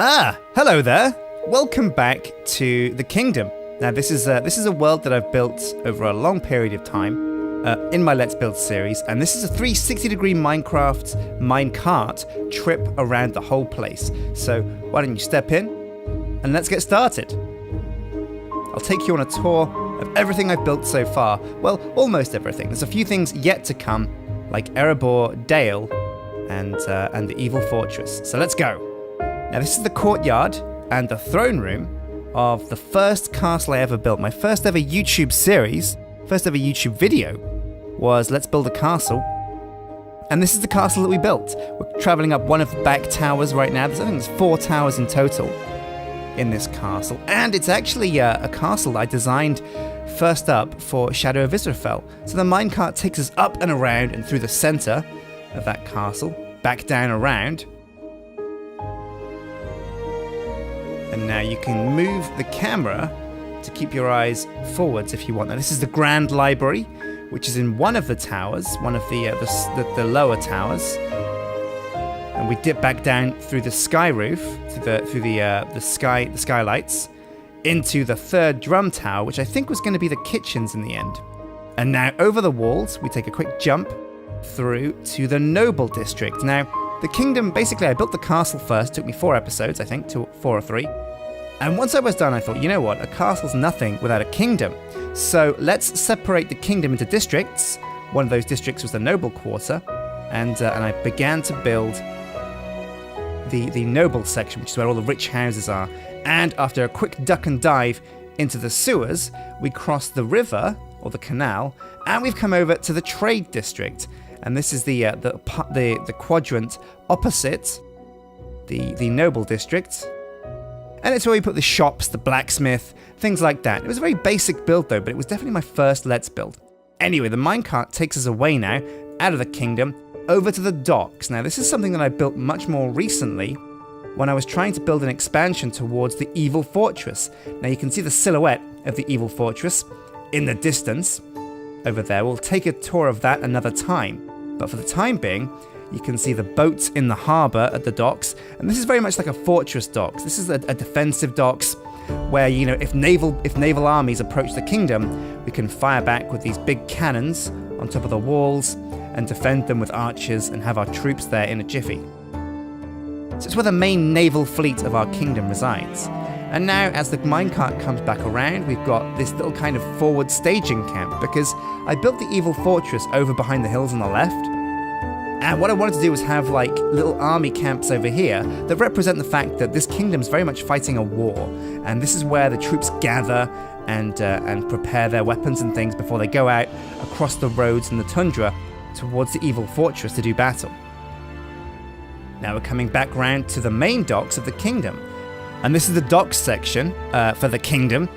Hello there. Welcome back to the Kingdom. Now, this is a world that I've built over a long period of time in my Let's Build series, and this is a 360-degree Minecraft minecart trip around the whole place. So why don't you step in and let's get started. I'll take you on a tour of everything I've built so far. Well, almost everything. There's a few things yet to come, like Erebor Dale and the Evil Fortress. So let's go. Now, this is the courtyard and the throne room of the first castle I ever built. My first ever YouTube series, first ever YouTube video was Let's Build a Castle. And this is the castle that we built. We're traveling up one of the back towers right now. I think there's 4 towers in total in this castle. And it's actually a castle I designed first up for Shadow of Israfel. So the minecart takes us up and around and through the center of that castle, back down around. And now you can move the camera to keep your eyes forwards if you want. Now, this is the Grand Library, which is in one of the towers, one of the lower towers. And we dip back down through the sky roof, through the skylights, into the third drum tower, which I think was going to be the kitchens in the end. And now over the walls, we take a quick jump through to the Noble District. Now, the Kingdom, basically, I built the castle first. It took me 4 episodes, I think, 4 or 3. And once I was done, I thought, you know what? A castle's nothing without a kingdom. So let's separate the kingdom into districts. One of those districts was the Noble Quarter. And I began to build the Noble section, which is where all the rich houses are. And after a quick duck and dive into the sewers, we crossed the river, or the canal, and we've come over to the Trade District. And this is the quadrant opposite the Noble District. And it's where we put the shops, the blacksmith, things like that. It was a very basic build though, but it was definitely my first Let's Build. Anyway, the minecart takes us away now, out of the kingdom, over to the docks. Now, this is something that I built much more recently when I was trying to build an expansion towards the Evil Fortress. Now, you can see the silhouette of the Evil Fortress in the distance over there. We'll take a tour of that another time. But for the time being, you can see the boats in the harbour at the docks. And this is very much like a fortress docks. This is a defensive docks where, you know, if naval armies approach the kingdom, we can fire back with these big cannons on top of the walls and defend them with archers and have our troops there in a jiffy. So it's where the main naval fleet of our kingdom resides. And now, as the minecart comes back around, we've got this little kind of forward staging camp, because I built the Evil Fortress over behind the hills on the left. And what I wanted to do was have like little army camps over here that represent the fact that this kingdom's very much fighting a war. And this is where the troops gather and prepare their weapons and things before they go out across the roads and the tundra towards the Evil Fortress to do battle. Now we're coming back round to the main docks of the kingdom. And this is the docks section for the kingdom.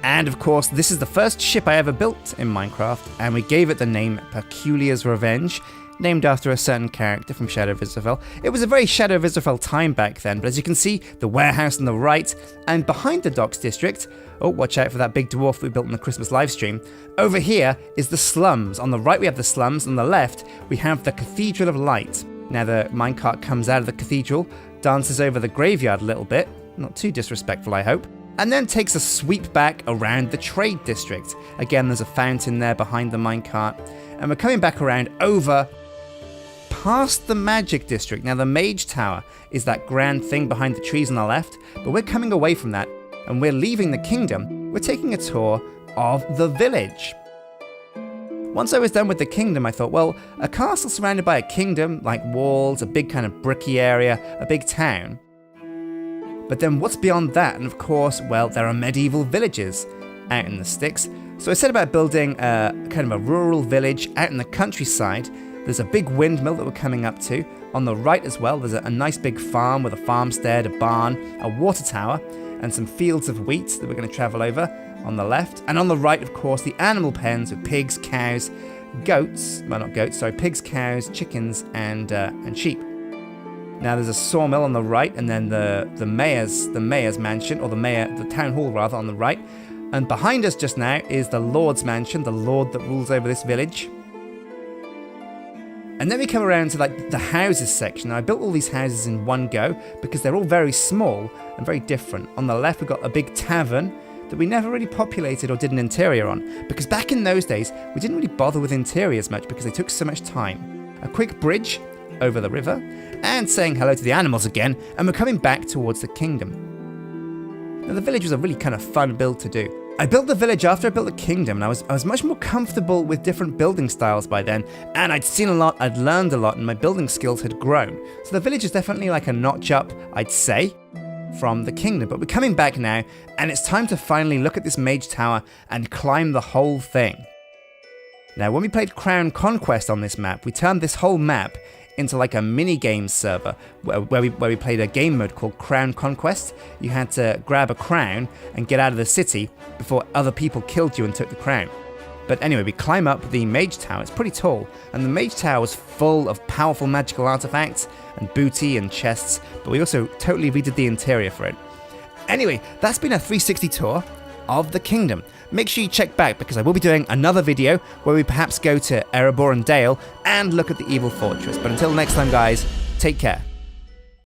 And of course, this is the first ship I ever built in Minecraft, and we gave it the name Peculiar's Revenge, named after a certain character from Shadow of Israfel. It was a very Shadow of Israfel time back then, but as you can see, the warehouse on the right, and behind the docks district, oh, watch out for that big dwarf that we built in the Christmas livestream, over here is the slums. On the right we have the slums, on the left we have the Cathedral of Light. Now the minecart comes out of the cathedral, dances over the graveyard a little bit, not too disrespectful I hope, and then takes a sweep back around the Trade District. Again, there's a fountain there behind the minecart, and we're coming back around over past the Magic District. Now the Mage Tower is that grand thing behind the trees on the left, but we're coming away from that, and we're leaving the kingdom. We're taking a tour of the village. Once I was done with the kingdom, I thought, well, a castle surrounded by a kingdom, like walls, a big kind of bricky area, a big town. But then what's beyond that? And of course, well, there are medieval villages out in the sticks. So I set about building kind of a rural village out in the countryside. There's a big windmill that we're coming up to. On the right as well, there's a nice big farm with a farmstead, a barn, a water tower, and some fields of wheat that we're going to travel over on the left. And on the right, of course, the animal pens with pigs, cows, goats, well, not goats, sorry, pigs, cows, chickens, and sheep. Now there's a sawmill on the right, and then the mayor's mansion, or the town hall rather, on the right. And behind us just now is the Lord's mansion, the Lord that rules over this village. And then we come around to like the houses section. I built all these houses in one go because they're all very small and very different. On the left, we've got a big tavern that we never really populated or did an interior on, because back in those days, we didn't really bother with interiors much because they took so much time. A quick bridge over the river, and saying hello to the animals again, and we're coming back towards the kingdom. Now the village was a really kind of fun build to do. I built the village after I built the kingdom, and I was much more comfortable with different building styles by then, and I'd seen a lot, I'd learned a lot, and my building skills had grown. So the village is definitely like a notch up, I'd say, from the kingdom. But we're coming back now, and it's time to finally look at this mage tower and climb the whole thing. Now, when we played Crown Conquest on this map, we turned this whole map into like a mini-game server where we played a game mode called Crown Conquest. You had to grab a crown and get out of the city before other people killed you and took the crown. But anyway, we climb up the mage tower. It's pretty tall, and the mage tower was full of powerful magical artifacts and booty and chests, but we also totally redid the interior for it. Anyway, that's been a 360 tour of the kingdom. Make sure you check back, because I will be doing another video where we perhaps go to Erebor and Dale and look at the evil fortress. But until next time, guys, take care.